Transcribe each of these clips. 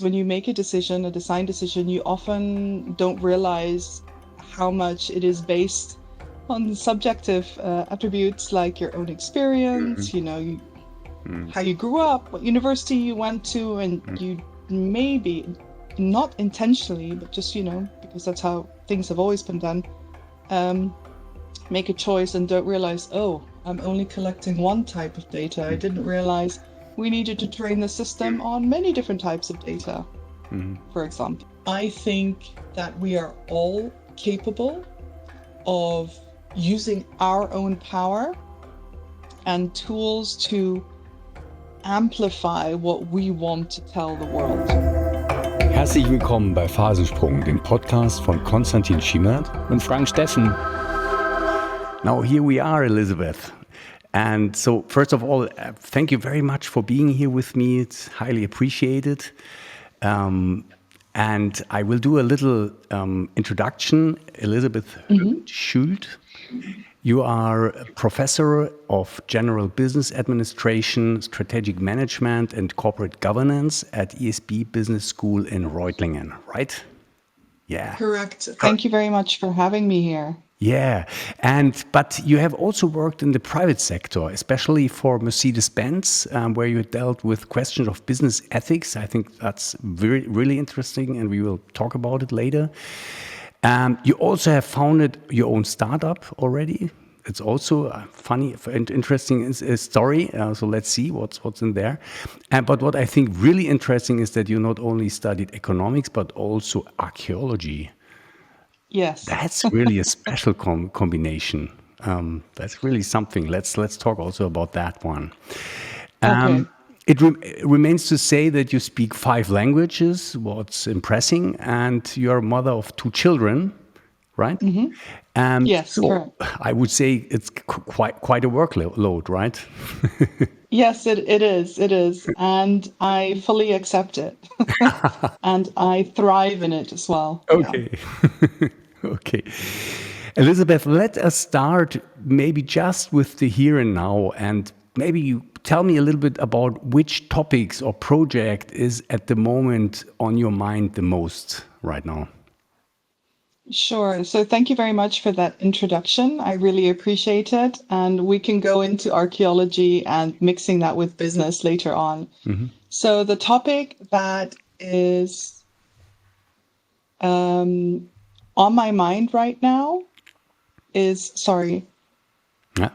when you make a decision, a design decision, you often don't realize how much it is based on subjective attributes like your own experience, how you grew up, what university you went to, and you maybe not intentionally, but just, because that's how things have always been done, make a choice and don't realize, oh, I'm only collecting one type of data. I didn't realize we needed to train the system on many different types of data, for example. I think that we are all capable of using our own power and tools to amplify what we want to tell the world. Herzlich willkommen bei Phasensprung, dem Podcast von Konstantin Elizabeth und Frank Steffen. Now here we are, Elizabeth. And so first of all, thank you very much for being here with me. It's highly appreciated. And I will do a little introduction. Elizabeth Hofvenschiöld. You are a professor of General Business Administration, Strategic Management and Corporate Governance at ESB Business School in Reutlingen, right? Yeah. Correct. Thank you very much for having me here. Yeah, but you have also worked in the private sector, especially for Mercedes-Benz, where you dealt with questions of business ethics. I think that's really interesting, and we will talk about it later. You also have founded your own startup already. It's also a funny and interesting story. So let's see what's in there. But what I think really interesting is that you not only studied economics, but also archaeology. Yes. That's really a special combination. That's really something. Let's talk also about that one. Okay. It remains to say that you speak 5 languages, what's impressing, and you're a mother of 2 children, right? Yes, so correct. I would say it's quite a workload, right? Yes, it is. And I fully accept it. And I thrive in it as well. Okay. Yeah. Okay. Elizabeth, let us start maybe just with the here and now, and maybe you tell me a little bit about which topics or project is at the moment on your mind the most right now. Sure. So thank you very much for that introduction. I really appreciate it. And we can go into archaeology and mixing that with business later on. So the topic that is on my mind right now is, sorry. Yeah.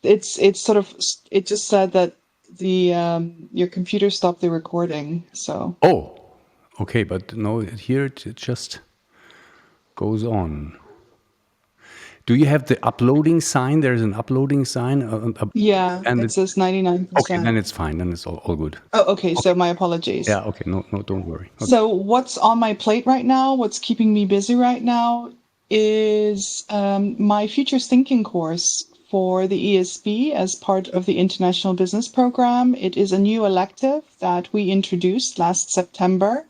It's sort of, it just said that your computer stopped the recording. So. Oh, okay. But no, here it just goes on. Do you have the uploading sign? There's an uploading sign. Yeah, and it says 99%. Okay, then it's fine. Then it's all good. Oh, okay. So my apologies. Yeah, okay. No, don't worry. Okay. So what's on my plate right now, what's keeping me busy right now is my Futures Thinking course for the ESB as part of the International Business Program. It is a new elective that we introduced last September.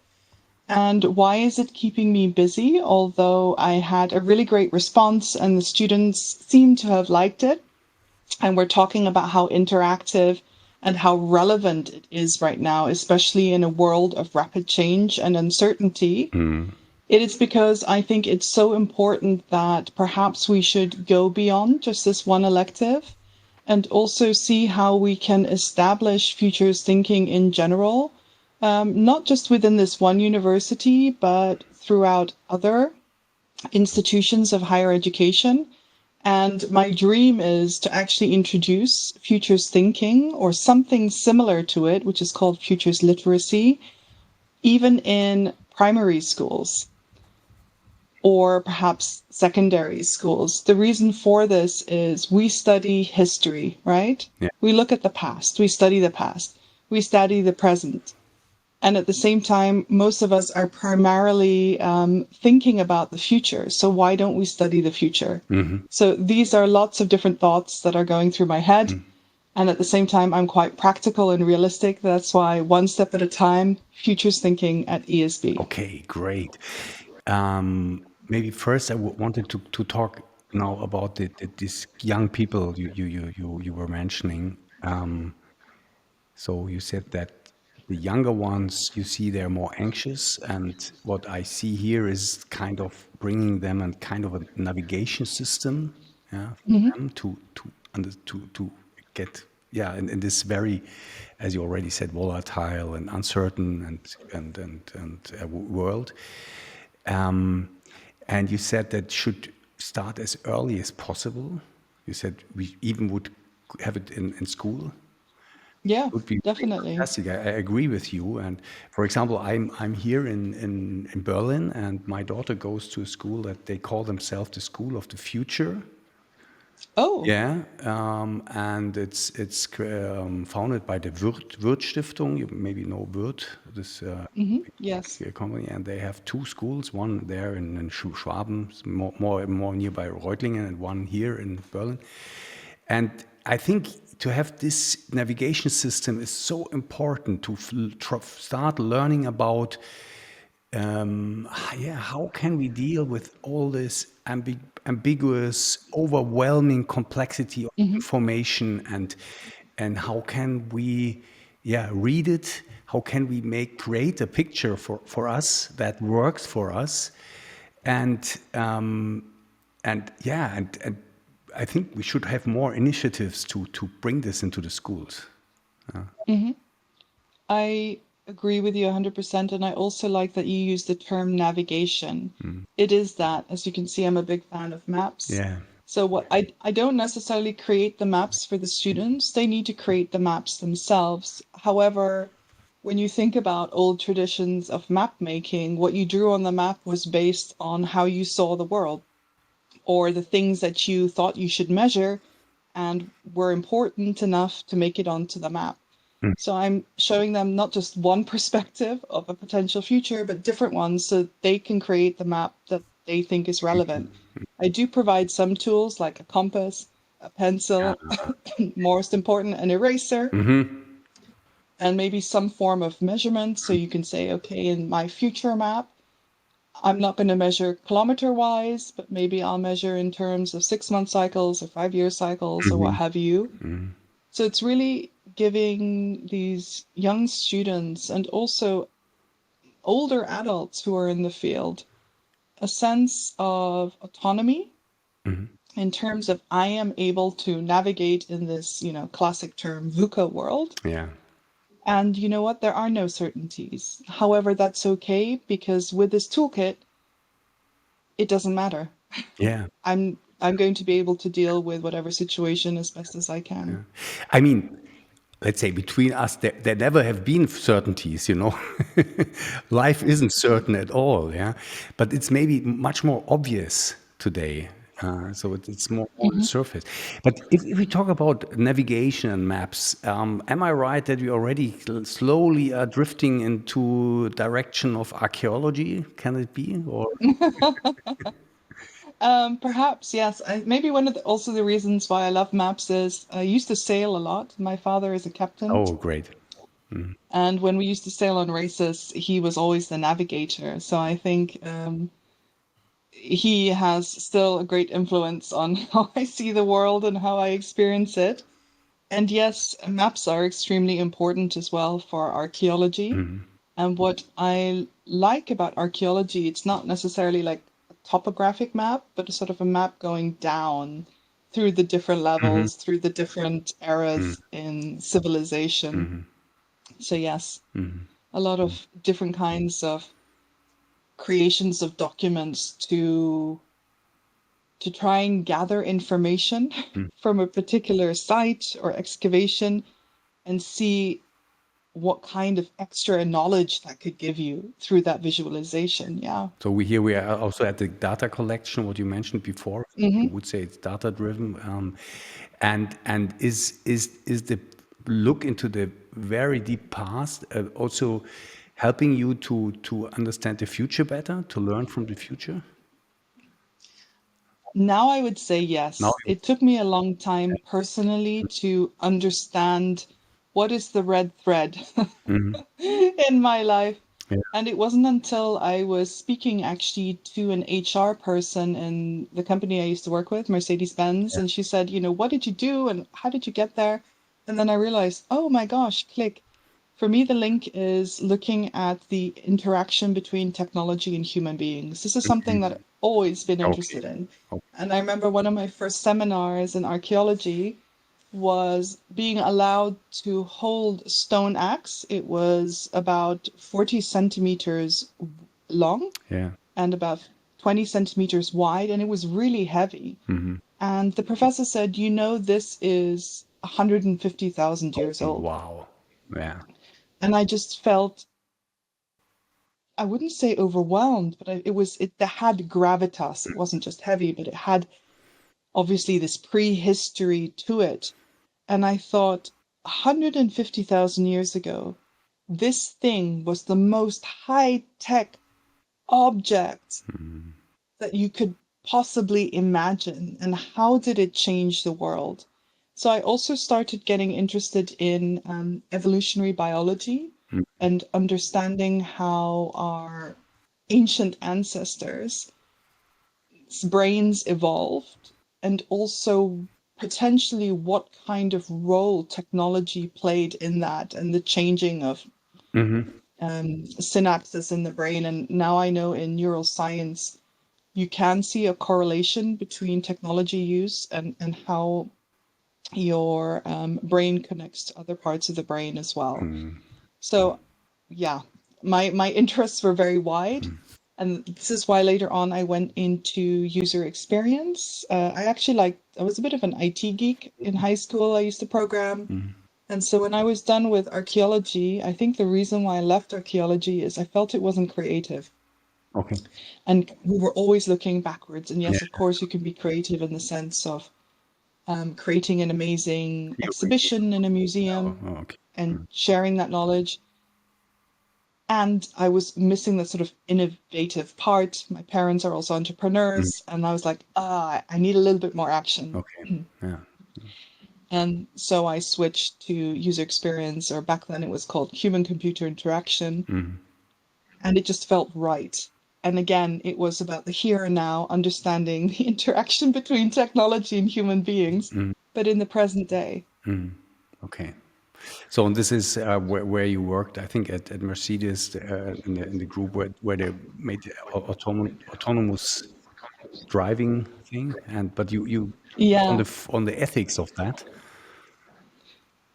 And why is it keeping me busy? Although I had a really great response and the students seem to have liked it. And we're talking about how interactive and how relevant it is right now, especially in a world of rapid change and uncertainty. It is because I think it's so important that perhaps we should go beyond just this one elective and also see how we can establish futures thinking in general. Not just within this one university, but throughout other institutions of higher education. And my dream is to actually introduce futures thinking or something similar to it, which is called futures literacy, even in primary schools or perhaps secondary schools. The reason for this is we study history, right? Yeah. We look at the past, we study the past, we study the present. And at the same time, most of us are primarily thinking about the future. So why don't we study the future? So these are lots of different thoughts that are going through my head. And at the same time, I'm quite practical and realistic. That's why one step at a time, futures thinking at ESB. Okay, great. Maybe first I wanted to talk now about these young people you were mentioning. So you said that the younger ones, you see they're more anxious. And what I see here is kind of bringing them and kind of a navigation system, yeah, for them to get, yeah, in this very, as you already said, volatile and uncertain and world. And you said that should start as early as possible. You said we even would have it in school. Yeah, Would be really definitely. fantastic. I agree with you. And for example, I'm here in Berlin, and my daughter goes to a school that they call themselves the School of the Future. Oh, Yeah, and it's founded by the Wirth Stiftung. You maybe know Wirth, this yes. big company, and they have two schools. One there in Schwaben, more nearby Reutlingen, and one here in Berlin. And I think to have this navigation system is so important to start learning about yeah, how can we deal with all this ambiguous, overwhelming complexity of information, and how can we, yeah, read it? How can we create a picture for us that works for us? And yeah, and I think we should have more initiatives to bring this into the schools. I agree with you 100%. And I also like that you use the term navigation. It is that, as you can see, I'm a big fan of maps. Yeah. So I don't necessarily create the maps for the students. They need to create the maps themselves. However, when you think about old traditions of map making, what you drew on the map was based on how you saw the world or the things that you thought you should measure and were important enough to make it onto the map. So I'm showing them not just one perspective of a potential future, but different ones so they can create the map that they think is relevant. I do provide some tools like a compass, a pencil, most important, an eraser, and maybe some form of measurement. So you can say, okay, in my future map, I'm not going to measure kilometer wise, but maybe I'll measure in terms of 6 month cycles or 5 year cycles or what have you. So it's really giving these young students and also older adults who are in the field a sense of autonomy in terms of I am able to navigate in this, classic term VUCA world. Yeah. And you know what? There are no certainties. However, that's okay because with this toolkit, it doesn't matter. Yeah. I'm going to be able to deal with whatever situation as best as I can. I mean, let's say between us, there never have been certainties, you know. Life isn't certain at all, yeah. But it's maybe much more obvious today. So it's more on the surface. But if we talk about navigation and maps, am I right that we already slowly are drifting into direction of archaeology? Can it be? Or Perhaps, yes. Maybe one of also the reasons why I love maps is I used to sail a lot. My father is a captain, oh, great. and when we used to sail on races, he was always the navigator. So I think he has still a great influence on how I see the world and how I experience it. And yes, maps are extremely important as well for archaeology. And what I like about archaeology, it's not necessarily like a topographic map, but a sort of a map going down through the different levels, through the different eras in civilization. So yes, a lot of different kinds of creations of documents to try and gather information from a particular site or excavation and see what kind of extra knowledge that could give you through that visualization. Yeah. So we are also at the data collection, what you mentioned before. You would say it's data driven, and is the look into the very deep past also helping you to understand the future better, to learn from the future? Now I would say Now, yes. It took me a long time personally to understand what is the red thread in my life. yeah, And it wasn't until I was speaking actually to an HR person in the company I used to work with, Mercedes-Benz, and she said, what did you do and how did you get there? And then I realized, oh my gosh, click. For me, the link is looking at the interaction between technology and human beings. This is something that I've always been Okay. interested in. Okay. And I remember one of my first seminars in archaeology was being allowed to hold a stone axe. It was about 40 centimeters long Yeah. and about 20 centimeters wide, and it was really heavy. Hmm. And the professor said, you know, this is 150,000 Oh, years old. wow. Yeah. And I just felt, I wouldn't say overwhelmed, but it had gravitas. It wasn't just heavy, but it had obviously this prehistory to it. And I thought, 150,000 years ago, this thing was the most high-tech object that you could possibly imagine. And how did it change the world? So I also started getting interested in evolutionary biology and understanding how our ancient ancestors' brains evolved, and also potentially what kind of role technology played in that and the changing of Hmm. synapses in the brain. And now I know in neuroscience, you can see a correlation between technology use and how your brain connects to other parts of the brain as well. So, yeah, my interests were very wide, and this is why later on I went into user experience. I was a bit of an IT geek in high school. I used to program, and so when I was done with archaeology, I think the reason why I left archaeology is I felt it wasn't creative. Okay. And we were always looking backwards. And Yeah. yes, of course, you can be creative in the sense of creating an amazing You really. exhibition in a Oh, museum okay. and sharing that knowledge. And I was missing the sort of innovative part. My parents are also Mm. entrepreneurs, and I was like, I need a little bit more action. Okay. Yeah. And so I switched to user experience, or back then it was called human computer interaction, Mm. and it just felt right. And again, it was about the here and now, understanding the interaction between technology and human beings, but in the present day. Okay. So, and this is where you worked, I think, at Mercedes in the group where they made the autonomous driving thing, and but you on Yeah, on the ethics of that.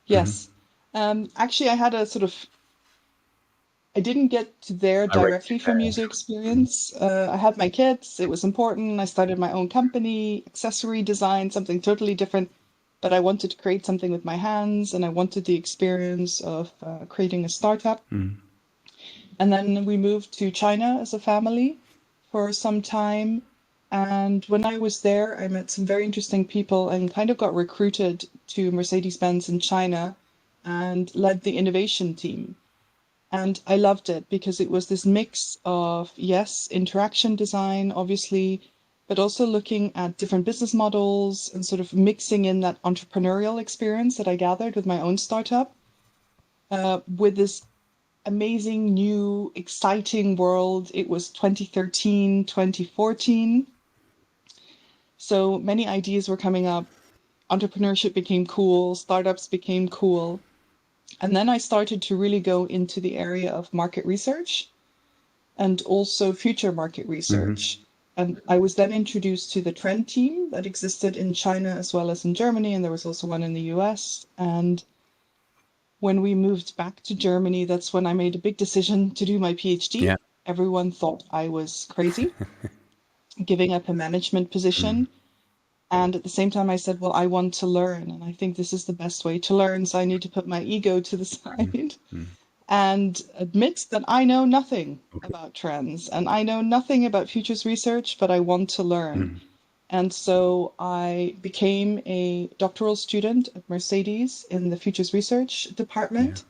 yes. Actually, I didn't get to there Direct. directly from user experience. I had my kids, it was important. I started my own company, accessory design, something totally different. But I wanted to create something with my hands, and I wanted the experience of creating a startup. And then we moved to China as a family for some time. And when I was there, I met some very interesting people and kind of got recruited to Mercedes-Benz in China and led the innovation team. And I loved it because it was this mix of, yes, interaction design, obviously, but also looking at different business models and sort of mixing in that entrepreneurial experience that I gathered with my own startup with this amazing, new, exciting world. It was 2013, 2014. So many ideas were coming up. Entrepreneurship became cool, startups became cool. And then I started to really go into the area of market research and also future market research. And I was then introduced to the trend team that existed in China as well as in Germany, and there was also one in the US. And when we moved back to Germany, that's when I made a big decision to do my PhD. Yeah. Everyone thought I was crazy, giving up a management position. And at the same time, I said, well, I want to learn. And I think this is the best way to learn. So I need to put my ego to the side and admit that I know nothing Okay. about trends and I know nothing about futures research, but I want to learn. And so I became a doctoral student at Mercedes in the futures research Yeah. department.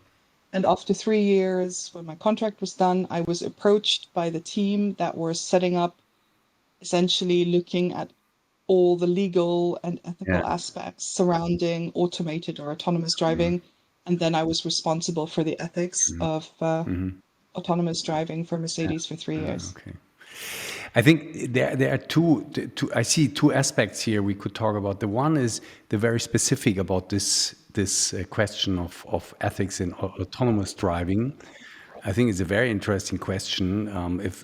And after 3 years, when my contract was done, I was approached by the team that were setting up, essentially looking at all the legal and Yeah. ethical aspects surrounding automated or autonomous driving. And then I was responsible for the ethics of autonomous driving for Mercedes for 3 years. Okay. I think there are two. I see two aspects here we could talk about. The one is the very specific about this this question of ethics in autonomous driving. I think it's a very interesting question.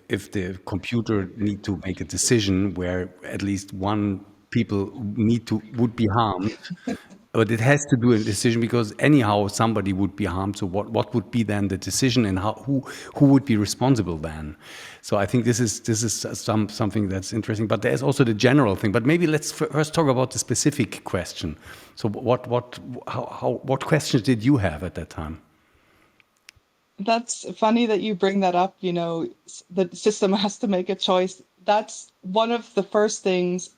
If the computer need to make a decision where at least one people would be harmed, but it has to do a decision because anyhow somebody would be harmed. So what would be then the decision, and who would be responsible then? So I think this is something that's interesting. But there's also the general thing. But maybe let's first talk about the specific question. So what questions did you have at that time? That's funny that you bring that up. The system has to make a choice. That's one of the first things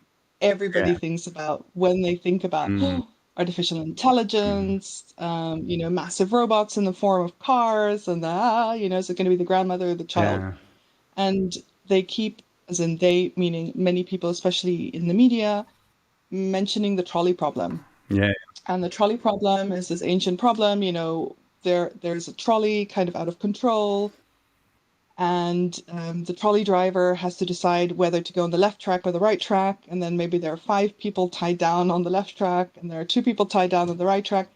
everybody Yeah. thinks about when they think about Mm, artificial intelligence, massive robots in the form of cars, and is it going to be the grandmother or the child? yeah. And they keep, as in they, meaning many people, especially in the media, mentioning the trolley problem. Yeah. And the trolley problem is this ancient problem, there's a trolley kind of out of control, and the trolley driver has to decide whether to go on the left track or the right track, and then maybe there are 5 people tied down on the left track, and there are 2 people tied down on the right track.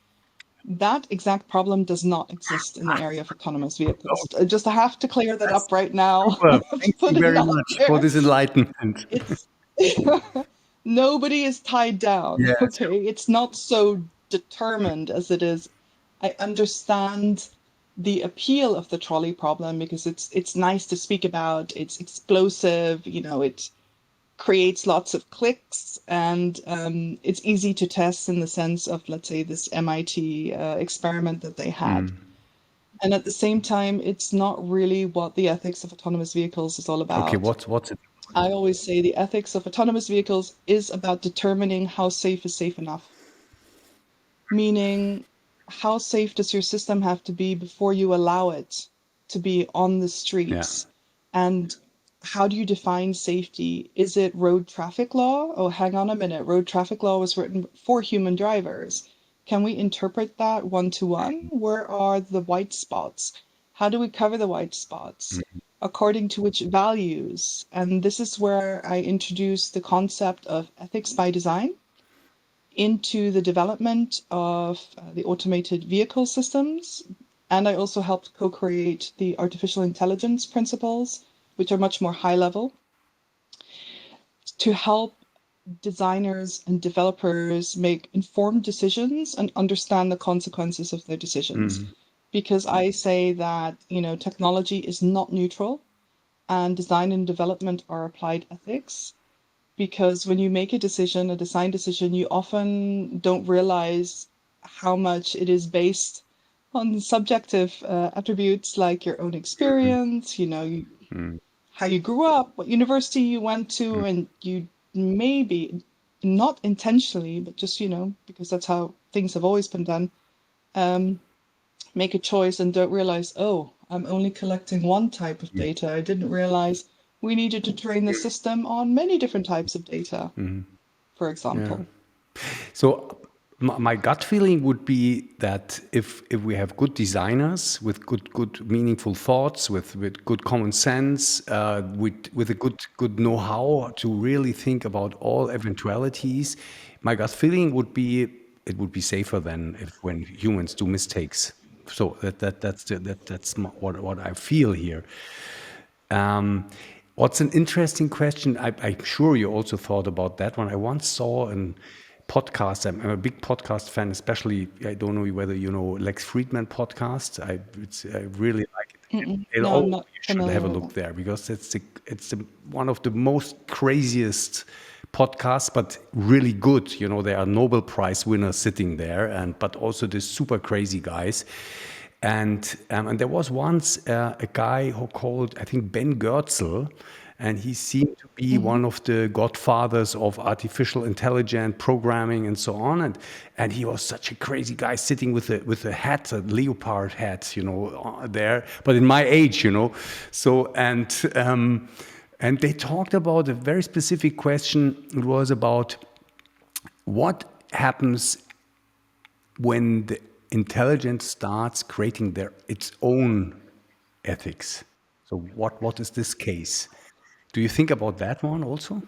That exact problem does not exist in the area of autonomous vehicles. Just I have to clear that That's up right now. super. Thank you Put it very out much for there. this enlightenment. It's nobody is tied down, Yes. okay? It's not so determined as it is. I understand the appeal of the trolley problem because it's nice to speak about. It's explosive, it creates lots of clicks, and it's easy to test in the sense of, let's say, this MIT experiment that they had. And at the same time, it's not really what the ethics of autonomous vehicles is all Okay, about. what's it? I always say the ethics of autonomous vehicles is about determining how safe is safe enough. Meaning, how safe does your system have to be before you allow it to be on the Yeah. streets? And how do you define safety? Is it road traffic law? Oh, hang on a minute. Road traffic law was written for human drivers. Can we interpret that one to one? Where are the white spots? How do we cover the white spots? According to which values? And this is where I introduce the concept of ethics by design into the development of the automated vehicle systems. And I also helped co-create the artificial intelligence principles, which are much more high level, to help designers and developers make informed decisions and understand the consequences of their decisions. Because I say that, technology is not neutral, and design and development are applied ethics. Because when you make a decision, a design decision, you often don't realize how much it is based on subjective attributes like your own experience, how you grew up, what university you went to, and you maybe not intentionally, but just, because that's how things have always been done, make a choice and don't realize, oh, I'm only collecting one type of data. I didn't realize we needed to train the system on many different types of data, for Yeah. example. So my gut feeling would be that if we have good designers with good meaningful thoughts, with good common sense, with a good know-how to really think about all eventualities, my gut feeling would be it would be safer than if when humans do mistakes. So what I feel here. Um, what's an interesting question? I'm sure you also thought about that one. I once saw a podcast. I'm a big podcast fan, especially. I don't know whether you know Lex Friedman podcast. I really like it. No, I'm not You should have familiar a with look that. there because one of the most craziest podcasts, but really good. There are Nobel Prize winners sitting there, but also the super crazy guys. And there was once a guy who called, I think, Ben Goertzel, and he seemed to be one of the godfathers of artificial intelligence programming and so on. And he was such a crazy guy sitting with a hat, a leopard hat, there, but in my age, So and they talked about a very specific question. It was about what happens when the intelligence starts creating its own ethics. So what is this case? Do you think about that one also?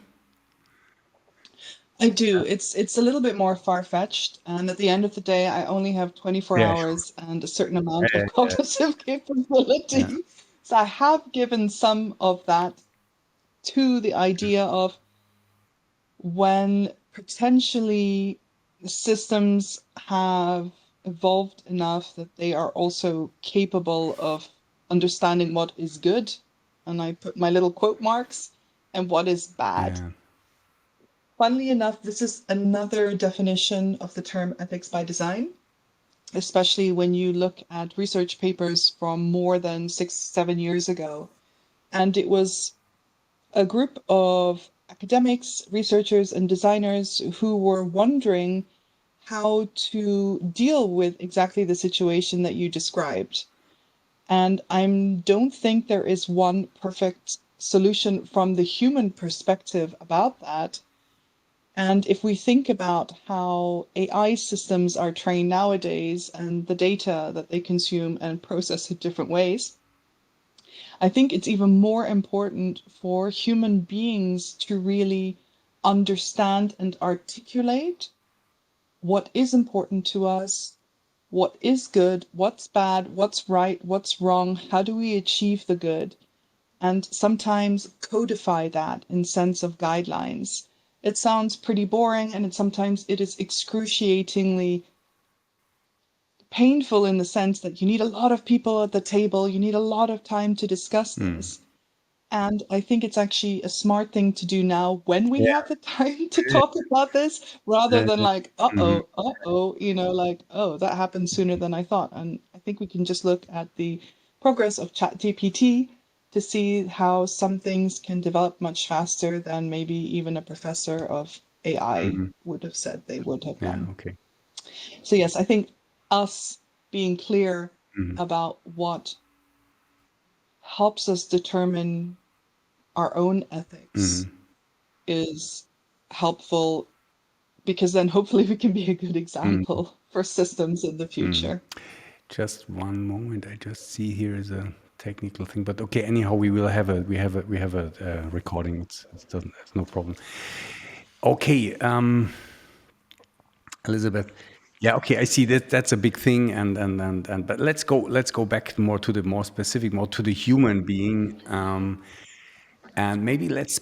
I do. It's a little bit more far-fetched, and at the end of the day, I only have 24 Yeah, sure. hours and a certain amount of Yeah, cognitive yeah, capability. So I have given some of that to the idea of when potentially systems have evolved enough that they are also capable of understanding what is good, and I put my little quote marks, and what is bad. yeah. Funnily enough, this is another definition of the term ethics by design, especially when you look at research papers from more than 6, 7 years ago. And it was a group of academics, researchers, and designers who were wondering how to deal with exactly the situation that you described. And I don't think there is one perfect solution from the human perspective about that. And if we think about how AI systems are trained nowadays and the data that they consume and process in different ways, I think it's even more important for human beings to really understand and articulate what is important to us, what is good, what's bad, what's right, what's wrong, how do we achieve the good, and sometimes codify that in sense of guidelines. It sounds pretty boring, and sometimes it is excruciatingly painful in the sense that you need a lot of people at the table, you need a lot of time to discuss Mm. this. And I think it's actually a smart thing to do now when we Yeah, have the time to talk about this, rather yeah. than like, Mhm. like, oh, that happened sooner than I thought. And I think we can just look at the progress of ChatGPT to see how some things can develop much faster than maybe even a professor of AI Mhm. would have said they would have Yeah, done. okay. So, yes, I think us being clear Mhm. about what helps us determine our own ethics Mhm. is helpful, because then hopefully we can be a good Mhm. example for systems in the Mhm. future. Just one moment. I just see here is a technical thing, but okay. Anyhow, we have a recording. It's no problem. Okay, Elizabeth. Yeah, okay. I see that that's a big thing, and but let's go back more to the more specific, more to the human being. And maybe let's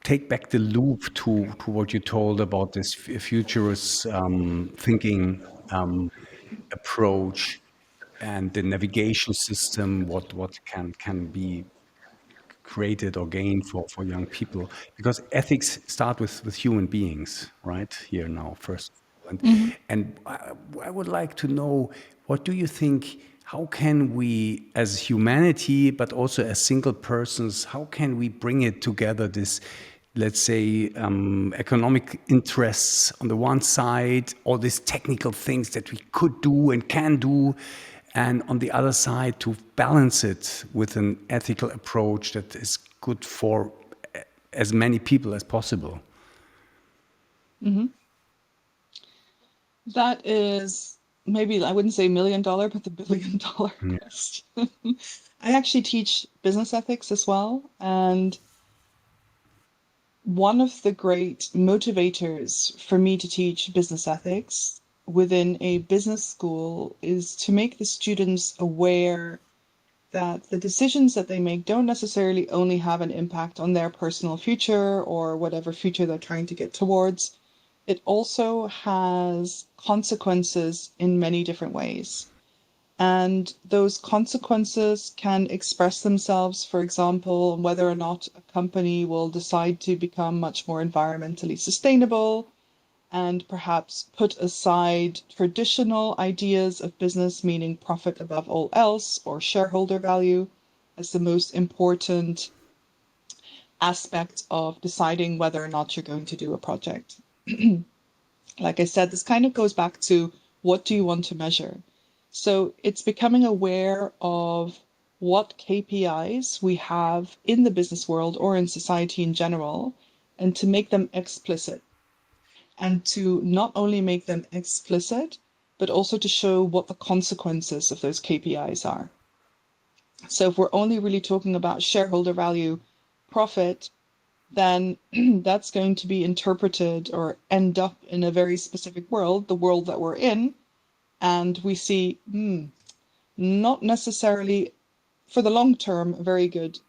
take back the loop to what you told about this futurist thinking approach and the navigation system, what can be created or gained for young people. Because ethics start with human beings, right? Here now, first. And, Mhm. and I would like to know, what do you think, how can we as humanity, but also as single persons, how can we bring it together, this, let's say, economic interests on the one side, all these technical things that we could do and can do, and on the other side to balance it with an ethical approach that is good for as many people as possible. Mhm. That is maybe, I wouldn't say $1 million, but the $1 billion Yeah. question. I actually teach business ethics as well. And one of the great motivators for me to teach business ethics within a business school is to make the students aware that the decisions that they make don't necessarily only have an impact on their personal future or whatever future they're trying to get towards. It also has consequences in many different ways. And those consequences can express themselves, for example, whether or not a company will decide to become much more environmentally sustainable and perhaps put aside traditional ideas of business, meaning profit above all else, or shareholder value, as the most important aspect of deciding whether or not you're going to do a project. Like I said, this kind of goes back to, what do you want to measure? So it's becoming aware of what KPIs we have in the business world or in society in general, and to make them explicit, and to not only make them explicit, but also to show what the consequences of those KPIs are. So if we're only really talking about shareholder value, profit, then that's going to be interpreted or end up in a very specific world, the world that we're in, and we see not necessarily for the long term a very good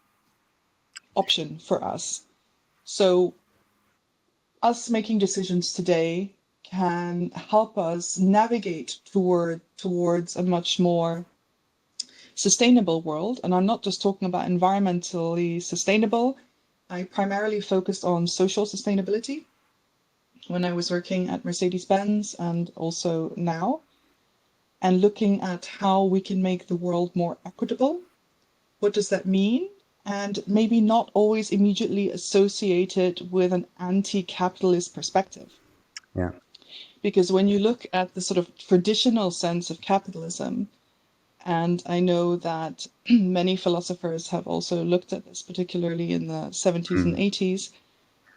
option for us. So us making decisions today can help us navigate towards a much more sustainable world. And I'm not just talking about environmentally sustainable. I primarily focused on social sustainability when I was working at Mercedes-Benz and also now, and looking at how we can make the world more equitable. What does that mean? And maybe not always immediately associated with an anti-capitalist perspective. Yeah. Because when you look at the sort of traditional sense of capitalism, and I know that many philosophers have also looked at this, particularly in the 70s and 80s,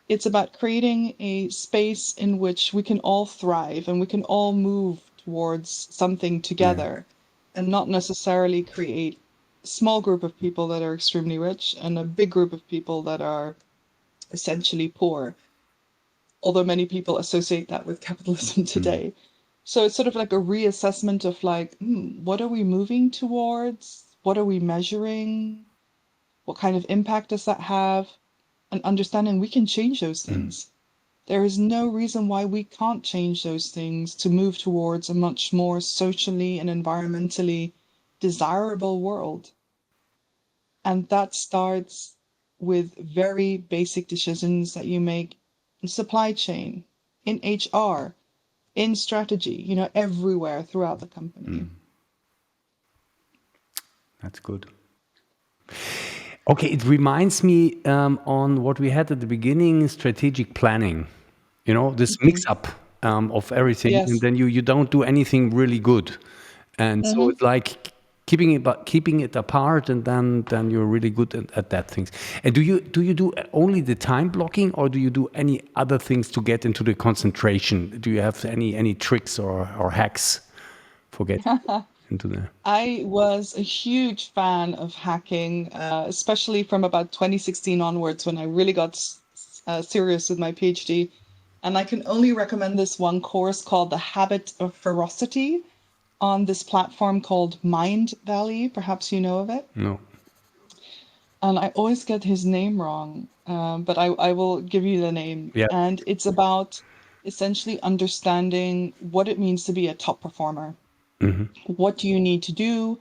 it's about creating a space in which we can all thrive and we can all move towards something together, and not necessarily create a small group of people that are extremely rich and a big group of people that are essentially poor, although many people associate that with capitalism today. So it's sort of like a reassessment of like, what are we moving towards? What are we measuring? What kind of impact does that have? And understanding we can change those things. There is no reason why we can't change those things to move towards a much more socially and environmentally desirable world. And that starts with very basic decisions that you make in supply chain, in HR, in strategy, everywhere throughout the company. That's good. Okay, it reminds me on what we had at the beginning, strategic planning. This mix-up of everything, and Yes. then you don't do anything really good. And so it's like keeping it apart, and then you're really good at that things. And do you do only the time blocking, or do you do any other things to get into the concentration? Do you have any tricks or hacks for getting into the? I was a huge fan of hacking, especially from about 2016 onwards when I really got serious with my PhD. And I can only recommend this one course called The Habit of Ferocity on this platform called Mind Valley. Perhaps you know of it. No. And I always get his name wrong, but I will give you the name. Yeah. And it's about essentially understanding what it means to be a top performer. What do you need to do?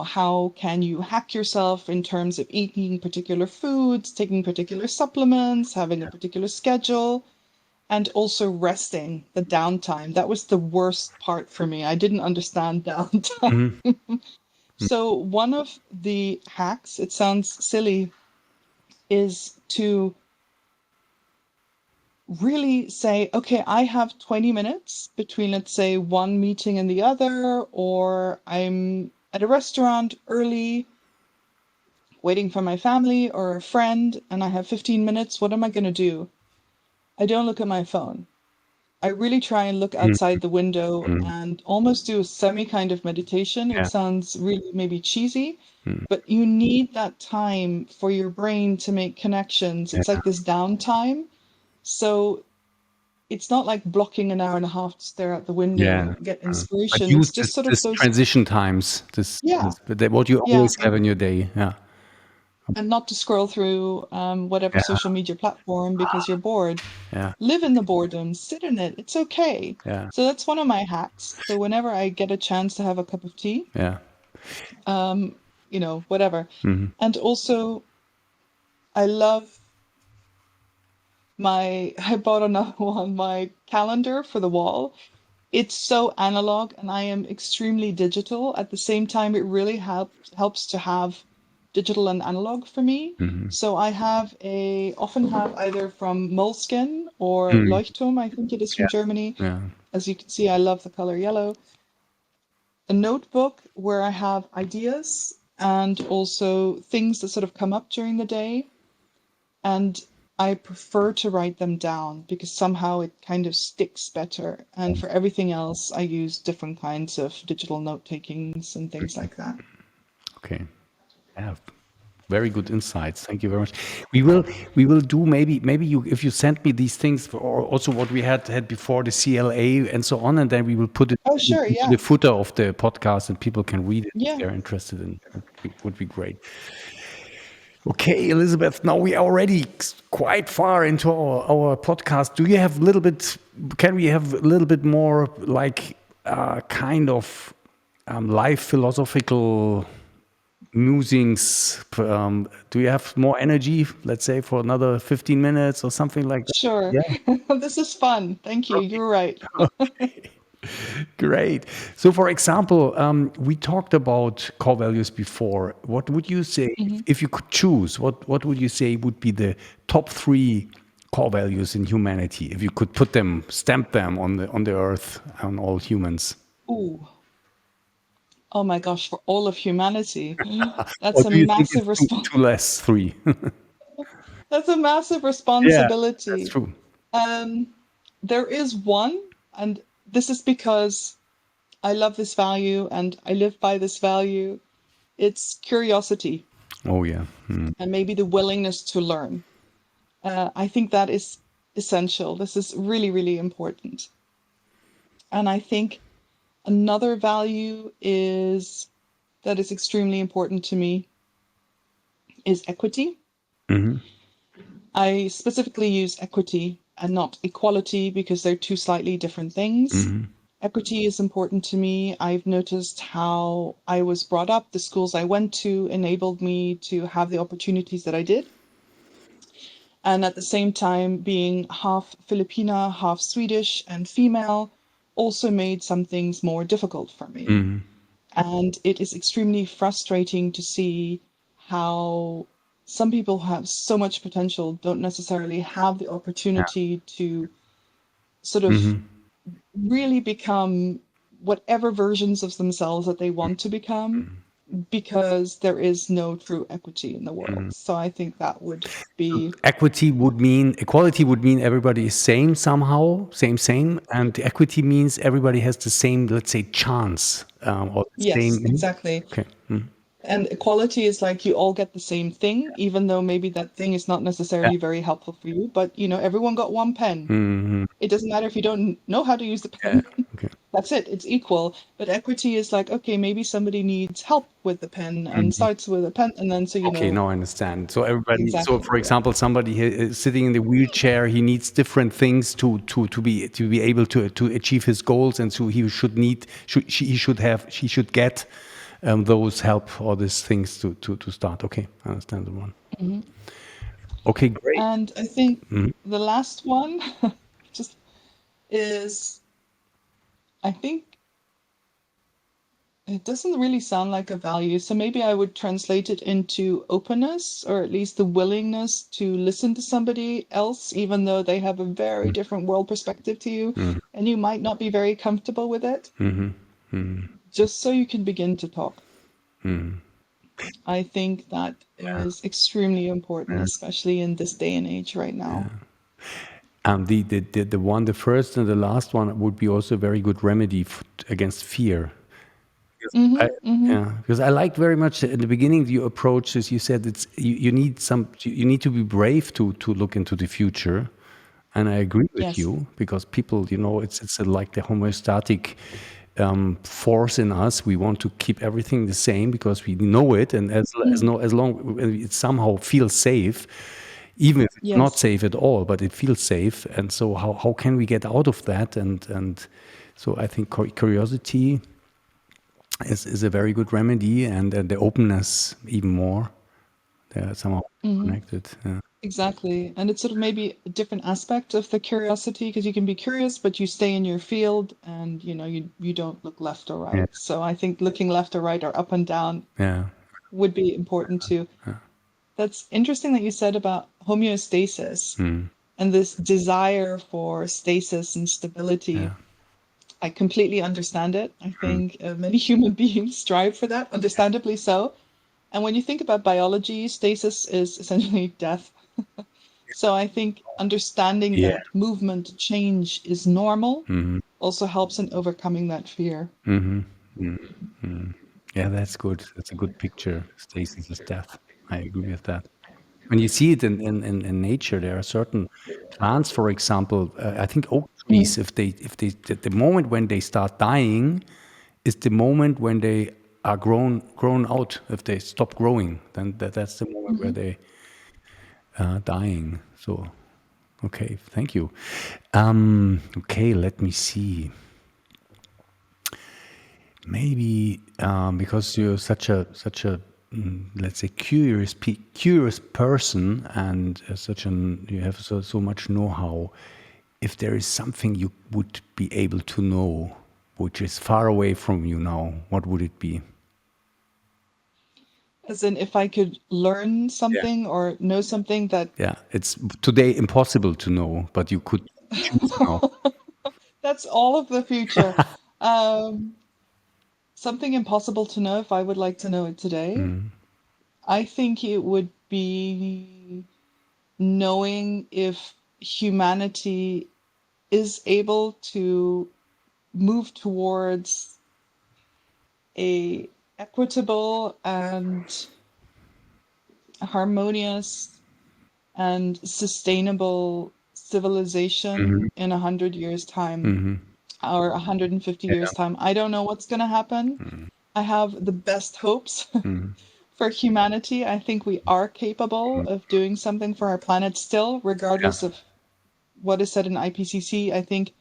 How can you hack yourself in terms of eating particular foods, taking particular supplements, having a particular schedule, and also resting, the downtime. That was the worst part for me. I didn't understand downtime. So one of the hacks, it sounds silly, is to really say, okay, I have 20 minutes between, let's say, one meeting and the other, or I'm at a restaurant early waiting for my family or a friend, and I have 15 minutes. What am I going to do? I don't look at my phone. I really try and look outside the window and almost do a semi kind of meditation. It Yeah. sounds really maybe cheesy, but you need that time for your brain to make connections. It's Yeah. like this downtime. So it's not like blocking an hour and a half to stare out the window, Yeah. get But inspiration. It's use just this sort of this those, transition times, yeah, what you yeah, always have in your day. Yeah. and not to scroll through whatever Yeah. social media platform because you're bored. Yeah. Live in the boredom, sit in it. It's okay. Yeah. So that's one of my hacks. So whenever I get a chance to have a cup of tea, Yeah. whatever. And also, I love I bought another one, my calendar for the wall. It's so analog and I am extremely digital. At the same time, it really helps to have digital and analog for me. So I often have either from Moleskine or Leuchtturm, I think it is from Germany. Yeah. As you can see, I love the color yellow. A notebook where I have ideas and also things that sort of come up during the day. And I prefer to write them down because somehow it kind of sticks better. And for everything else, I use different kinds of digital note takings and things like that. Okay. Yeah. Very good insights. Thank you very much. We will do maybe you if you send me these things or also what we had before the CLA and so on, and then we will put it Oh, sure. into Yeah. the footer of the podcast and people can read it if Yeah. they're interested in. Would be great. Okay, Elizabeth. Now we are already quite far into our podcast. Do you have a little bit? Can we have a little bit more like kind of life philosophical musings? Do you have more energy, let's say, for another 15 minutes or something like that? Sure. Yeah. This is fun. Thank you. You're right. Great. So, for example, we talked about core values before. What would you say, if you could choose, what would you say would be the top three core values in humanity? If you could put them, stamp them on the earth, on all humans. Ooh. Oh my gosh, for all of humanity. Or That's a do you think massive it's too less, three? that's a massive Yeah, that's responsibility. true. Um, there is one, and this is because I love this value and I live by this value. It's curiosity Oh, yeah. and maybe the willingness to learn. I think that is essential. This is really, really important. And I think another value is that is extremely important to me is equity. Hmm. I specifically use equity and not equality because they're two slightly different things. Hmm. Equity is important to me. I've noticed how I was brought up, the schools I went to enabled me to have the opportunities that I did. And at the same time, being half Filipina, half Swedish, and female also made some things more difficult for me. Hmm. And it is extremely frustrating to see how some people who have so much potential don't necessarily have the opportunity to sort of Hmm. really become whatever versions of themselves that they want to become because there is no true equity in the world. So I think that would be, Equality would mean everybody is same somehow, same, and equity means everybody has the same, let's say, chance or the yes, same. exactly. Okay. Mm. And equality is like you all get the same thing, even though maybe that thing is not Yeah. necessarily very helpful for you. But everyone got one pen. Hmm. It doesn't matter if you don't know how to use the Yeah. pen. Okay. That's it. It's equal. But equity is like, okay, maybe somebody needs help with the pen and starts with a pen, and then so Okay, now I understand. So everybody, so exactly. for Yeah. example, somebody is sitting in the wheelchair, he needs different things to be able to achieve his goals, and so he should need she should get those help or these things to start. Okay, I understand the one. Okay, great. And I think Mhm. the last one just is, I think it doesn't really sound like a value. So maybe I would translate it into openness, or at least the willingness to listen to somebody else, even though they have a very different world perspective to you, and you might not be very comfortable with it, just so you can begin to talk. I think that is extremely important, especially in this day and age right now. The first and the last one would be also a very good remedy against fear. I, Mm-hmm. yeah, because I liked very much in the beginning your approach. As you said, you need you need to be brave to look into the future, and I agree with Yes. you because people, it's like the homeostatic force in us. We want to keep everything the same because we know it, and as long it somehow feels safe, even if it's not Yes. safe at all, but it feels safe. And so how can we get out of that? And so I think curiosity is a very good remedy, and the openness even more. They're somehow Mm-hmm. connected. Yeah. Exactly. And it's sort of maybe a different aspect of the curiosity because you can be curious, but you stay in your field and you don't look left or Yeah. right. So I think looking left or right or up and down Yeah. would be important too. That's interesting that you said about homeostasis Mm. and this desire for stasis and stability. Yeah. I completely understand it. I Mm. think many human beings strive for that, understandably so. And when you think about biology, stasis is essentially death. So I think understanding Yeah. that movement change is normal Hmm. also helps in overcoming that fear. Hmm. Mm. Mm. Yeah, that's good. That's a good picture. Stasis is death. I agree with that. When you see it in nature, there are certain plants, for example, I think oak trees, if they the moment when they start dying is the moment when they are grown out. If they stop growing, then that's the moment where they are dying. So, okay, thank you. Okay, let me see. Maybe because you're such a let's say curious person, and such an you have so much know-how. If there is something you would be able to know, which is far away from you now, what would it be? As in, if I could learn Yeah. something or know something that Yeah, it's today impossible to know, but you could choose now. that's all of the future. Um, Something impossible to know if I would like to know it today. I think it would be knowing if humanity is able to move towards a equitable and harmonious and sustainable civilization in 100 years' time or 150 years' time. I don't know what's going to happen. I have the best hopes for humanity. I think we are capable of doing something for our planet still, Yeah, regardless of what is said in IPCC. I think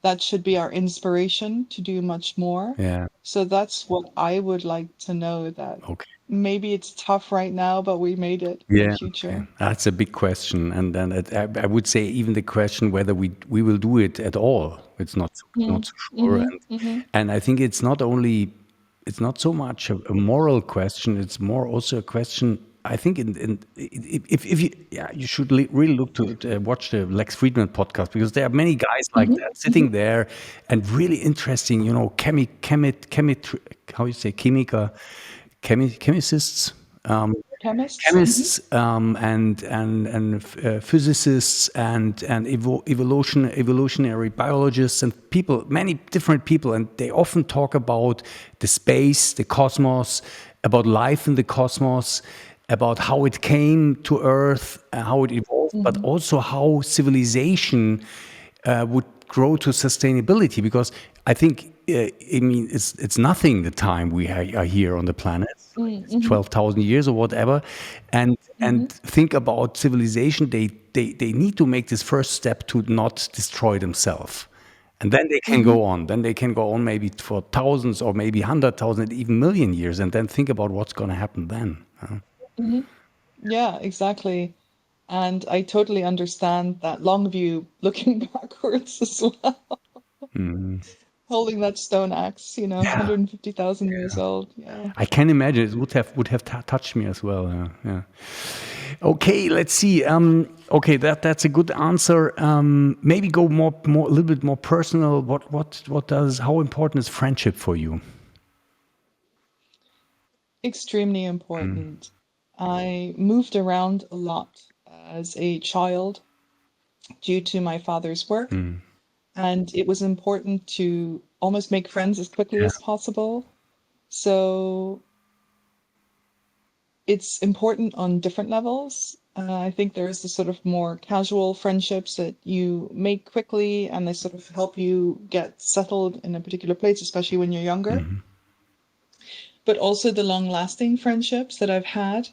that should be our inspiration to do much more. yeah, So that's what I would like to know, that okay. maybe it's tough right now, but we made it in the Yeah, okay. future. That's a big question, and then I would say even the question whether we will do it at all, it's not so sure, Mm-hmm, mm-hmm, and I think it's not so much a moral question. It's more also a question. I think if you yeah you should really look to watch the Lex Friedman podcast, because there are many guys like mm-hmm, that mm-hmm. sitting there and really interesting, how you say chemicists. Chemists. Mm-hmm, Chemists and physicists and evolutionary biologists and people, many different people, and they often talk about the space, the cosmos, about life in the cosmos, about how it came to Earth, how it evolved, but mm-hmm, also how civilization would grow to sustainability. Because I think, I mean, it's nothing the time we are here on the planet, it's mm-hmm, 12,000 years or whatever, mm-hmm, and think about civilization. They need to make this first step to not destroy themselves. And then they can mm-hmm, go on. Then they can go on maybe for thousands or maybe 100,000, even million years, and then think about what's going to happen then. mm-hmm. Yeah, exactly. And I totally understand that long view looking backwards as well, holding that stone axe, Yeah. 150,000 years old. Yeah. I can imagine it would have touched me as well. Yeah. Okay, let's see. Okay, that's a good answer. Maybe go more a little bit more personal. How important is friendship for you? Extremely important. I moved around a lot as a child due to my father's work, and it was important to almost make friends as quickly Yeah. as possible. So it's important on different levels. I think there's the sort of more casual friendships that you make quickly and they sort of help you get settled in a particular place, especially when you're younger. But also the long lasting friendships that I've had.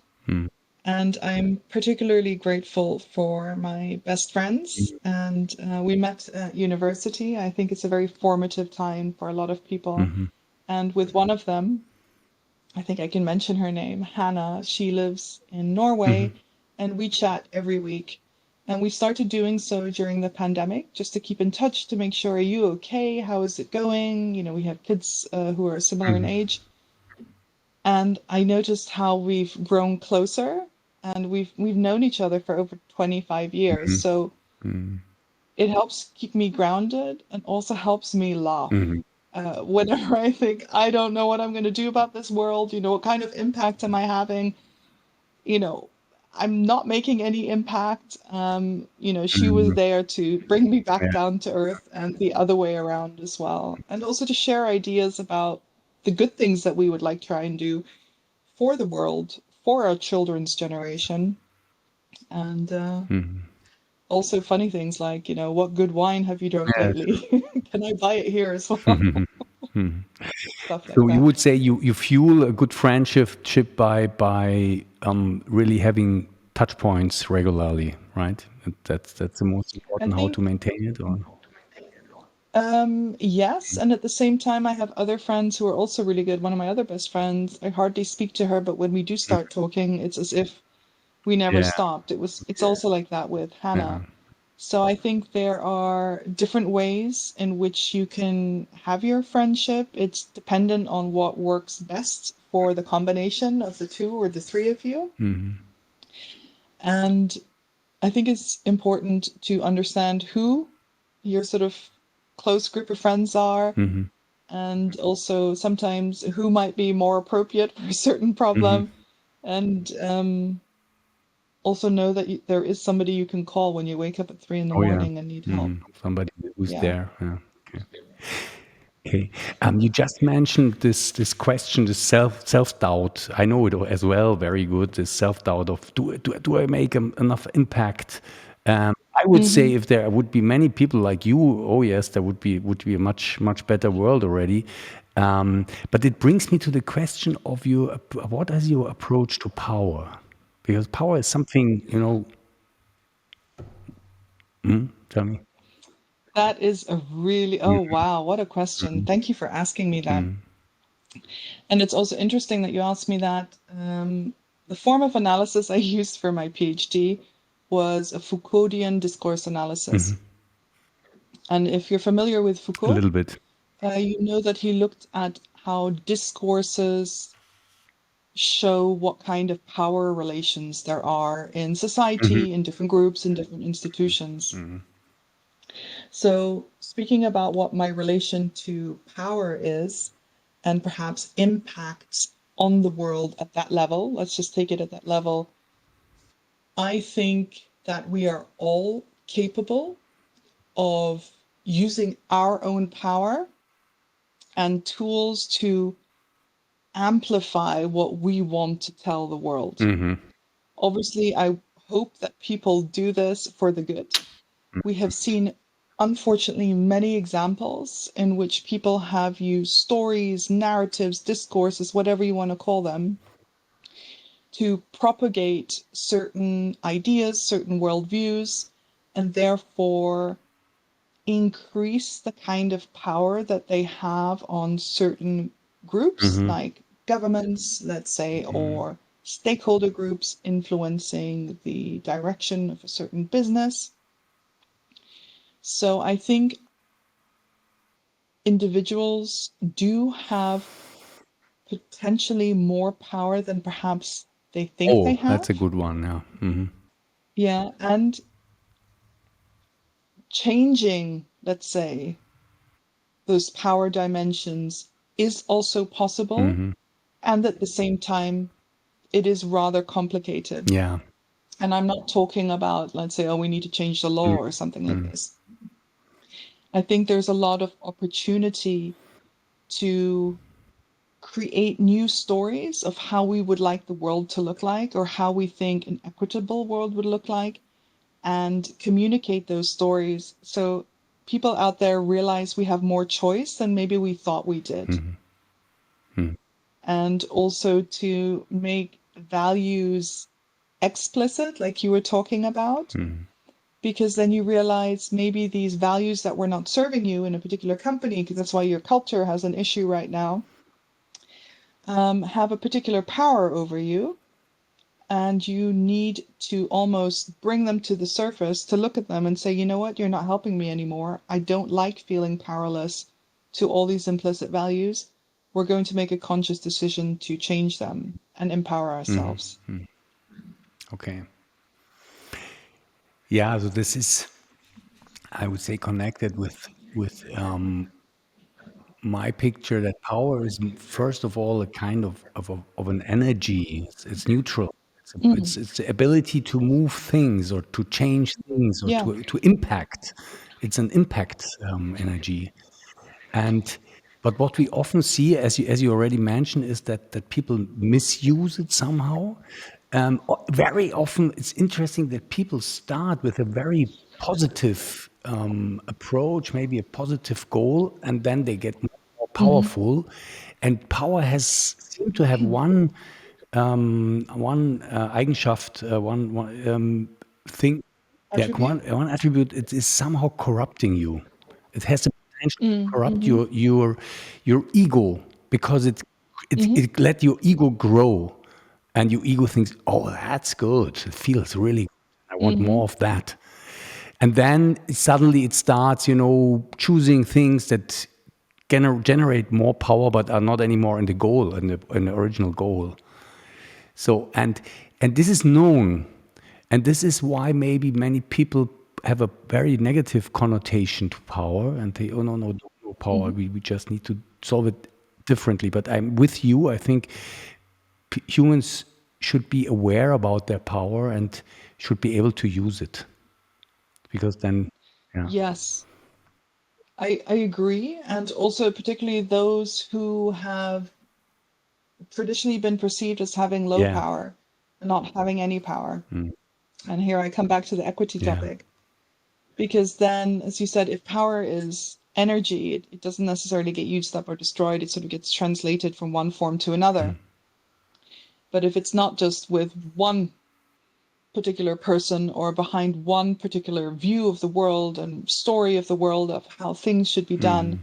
And I'm particularly grateful for my best friends. And we met at university. I think it's a very formative time for a lot of people. And with one of them, I think I can mention her name, Hannah. She lives in Norway, and we chat every week. And we started doing so during the pandemic just to keep in touch to make sure, are you okay? How is it going? We have kids who are similar in age. And I noticed how we've grown closer and we've known each other for over 25 years. So it helps keep me grounded and also helps me laugh. Whenever I think I don't know what I'm going to do about this world, what kind of impact am I having? You know, I'm not making any impact. She was there to bring me back Yeah. down to earth and the other way around as well. And also to share ideas about the good things that we would like to try and do for the world, for our children's generation. And also funny things like, what good wine have you drunk Yes. lately? Can I buy it here as well? Stuff like So you that. would say you fuel a good friendship by really having touch points regularly, right? That's the most I important, how to think, maintain it. Or yes. And at the same time, I have other friends who are also really good. One of my other best friends, I hardly speak to her, but when we do start talking, it's as if we never yeah, stopped. It's also like that with yeah. Hannah. So I think there are different ways in which you can have your friendship. It's dependent on what works best for the combination of the two or the three of you. And I think it's important to understand who your sort of close group of friends are, and also sometimes who might be more appropriate for a certain problem, and also know that there is somebody you can call when you wake up at 3 in the Oh yeah. morning and need help. Somebody who's Yeah. there. Yeah. Okay. Okay. You just mentioned this question, this self doubt. I know it as well very good. This self doubt of do I make enough impact? I would say Hmm. if there would be many people like you, oh yes, there would be a much better world already. But it brings me to the question of what is your approach to power? Because power is something, tell me. That is a really, oh wow, what a question. Thank you for asking me that. And it's also interesting that you asked me that. The form of analysis I used for my PhD was a Foucauldian discourse analysis. And if you're familiar with A Foucault, little bit. you know that he looked at how discourses show what kind of power relations there are in society, in different groups, in different institutions. So, speaking about what my relation to power is, and perhaps impacts on the world at that level, let's just take it at that level. I think that we are all capable of using our own power and tools to amplify what we want to tell the world. Obviously, I hope that people do this for the good. We have seen, unfortunately, many examples in which people have used stories, narratives, discourses, whatever you want to call them, to propagate certain ideas, certain worldviews, and therefore increase the kind of power that they have on certain groups, like governments, let's say, or stakeholder groups influencing the direction of a certain business. So I think individuals do have potentially more power than perhaps they think they Oh, that's a have. good one. Yeah. Yeah, and changing, let's say, those power dimensions is also possible. And at the same time, it is rather complicated. Yeah. And I'm not talking about, let's say, oh, we need to change the law or something like this. I think there's a lot of opportunity to create new stories of how we would like the world to look like, or how we think an equitable world would look like, and communicate those stories so people out there realize we have more choice than maybe we thought we did. And also to make values explicit, like you were talking about, because then you realize maybe these values that were not serving you in a particular company, because that's why your culture has an issue right now, have a particular power over you. And you need to almost bring them to the surface to look at them and say, you know what, you're not helping me anymore. I don't like feeling powerless to all these implicit values. We're going to make a conscious decision to change them and empower ourselves. Okay. Yeah. So this is, I would say, connected with my picture that power is first of all a kind of an energy. It's neutral. It's the ability to move things or to change things or Yeah. to impact. It's an impact energy, and But what we often see, as you already mentioned, is that people misuse it somehow. Very often, it's interesting that people start with a very positive approach, maybe a positive goal, and then they get more Mm-hmm. powerful. And power has seemed to have one Eigenschaft, one thing, yeah, Attribute? one attribute. It is somehow corrupting you. It has the potential to corrupt Mm-hmm. your ego because Mm-hmm. it let your ego grow, and your ego thinks, "Oh, that's good. It feels really good. I want Mm-hmm. more of that." And then suddenly it starts, choosing things that generate more power, but are not anymore in the goal, in the original goal. So and this is known, and this is why maybe many people have a very negative connotation to power, and they, oh, no, no, no power. Mm-hmm. We just need to solve it differently. But I'm with you. I think humans should be aware about their power and should be able to use it, because then, yeah, Yes, I agree. And also, particularly those who have traditionally been perceived as having low yeah, power and not having any power. mm, And here I come back to the equity yeah, topic. Because then, as you said, if power is energy, it doesn't necessarily get used up or destroyed. It sort of gets translated from one form to another. But if it's not just with one particular person or behind one particular view of the world and story of the world of how things should be done,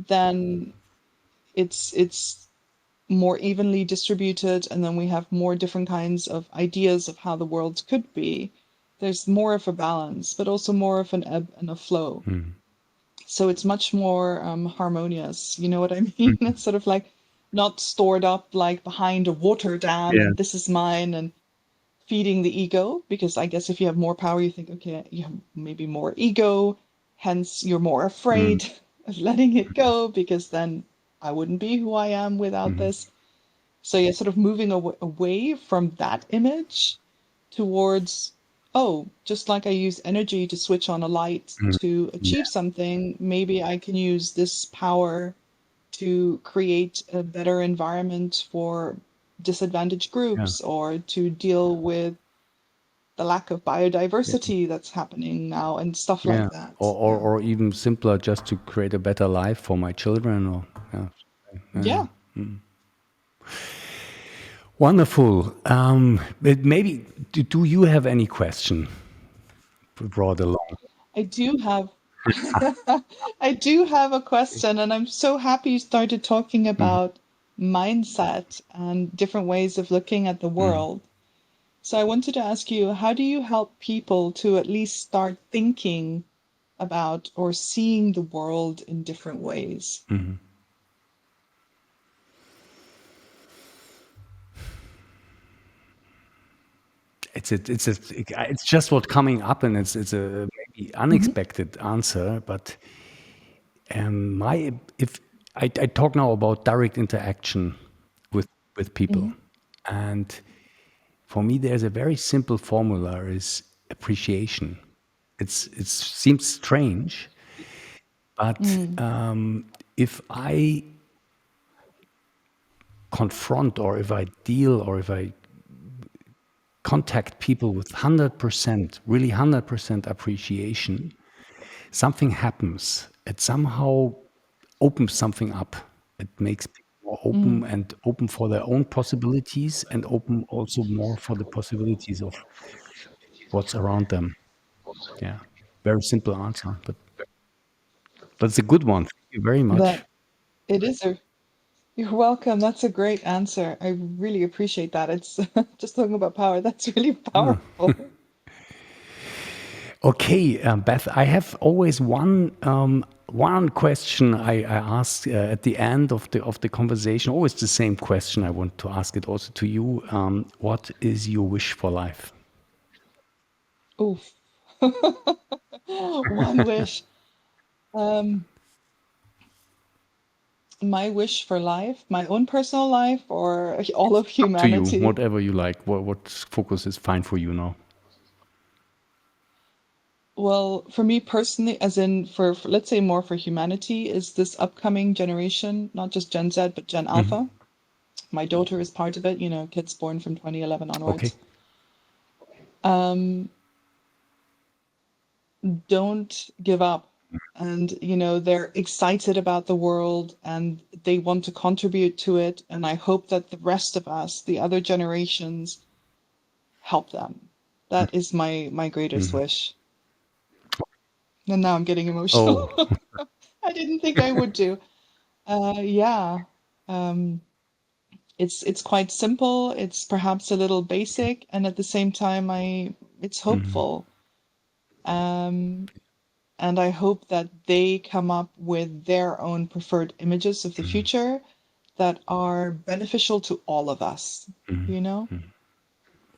then it's more evenly distributed, and then we have more different kinds of ideas of how the world could be. There's more of a balance, but also more of an ebb and a flow. So it's much more harmonious. You know what I mean? It's sort of like not stored up like behind a water dam yeah, and this is mine and feeding the ego. Because I guess if you have more power, you think, okay, you have maybe more ego, hence you're more mm, afraid of letting it go because then I wouldn't be who I am without this. So you're sort of moving away from that image towards, oh, just like I use energy to switch on a light to achieve yeah, something, maybe I can use this power to create a better environment for disadvantaged yeah, groups or to deal with the lack of yeah, biodiversity that's happening now and stuff yeah. like that. Yeah. Or even simpler, just to create a better life for my children. Or yeah, yeah. Yeah. Wonderful. But maybe do you have any question brought along? I do have I do have a question, and I'm so happy you started talking about mindset and different ways of looking at the world. So I wanted to ask you, how do you help people to at least start thinking about or seeing the world in different ways? It's just what coming up, and it's a maybe Hmm. unexpected answer. But my if I talk now about direct interaction with people, Hmm. and for me, there's a very simple formula: is appreciation. It seems strange, but Mm. if I confront, or if I deal, or if I contact people with 100%, really 100% appreciation, something happens. It somehow opens something up. It makes people more open, Mm. and open for their own possibilities, and open also more for the possibilities of what's around them. Yeah. Very simple answer, but it's a good one. Thank you very much. That it is a You're welcome. That's a great answer. I really appreciate that. It's just talking about power. That's really powerful. Okay, Beth, I have always one question I ask at the end of the conversation. Always the same question. I want to ask it also to you. What is your wish for life? Oof. One wish. Um, my wish for life, my own personal life, or all of Up to you, humanity. whatever you like. What focus is fine for you now? Well, for me personally, as in for let's say more for humanity, is this upcoming generation, not just Gen Z, but Gen Alpha. My daughter is part of it, you know, kids born from 2011 Okay. onwards. Don't give up. And, you know, they're excited about the world and they want to contribute to it. And I hope that the rest of us, the other generations, help them. That is my greatest wish. And now I'm getting emotional. Oh, I didn't think I would do. Yeah. Um, it's quite simple. It's perhaps a little basic, and at the same time, it's hopeful. Um, and I hope that they come up with their own preferred images of the future that are beneficial to all of us, you know?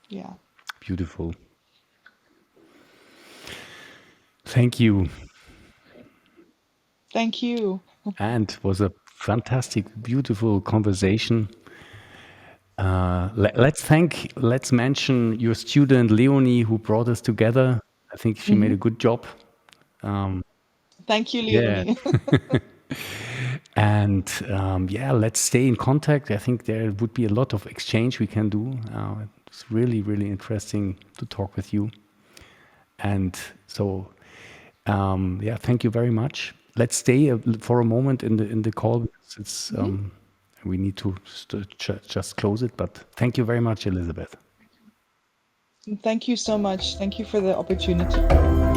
Yeah. beautiful. Thank you. Thank you. And it was a fantastic, beautiful conversation. Let's mention your student Leonie, who brought us together. I think she made Hmm. a good job. Thank you, Yeah. Leonie. And yeah, let's stay in contact. I think there would be a lot of exchange we can do. It's really, really interesting to talk with you. And so, yeah, thank you very much. Let's stay for a moment in the call. It's we need to just close it. But thank you very much, Elizabeth. Thank you so much. Thank you for the opportunity.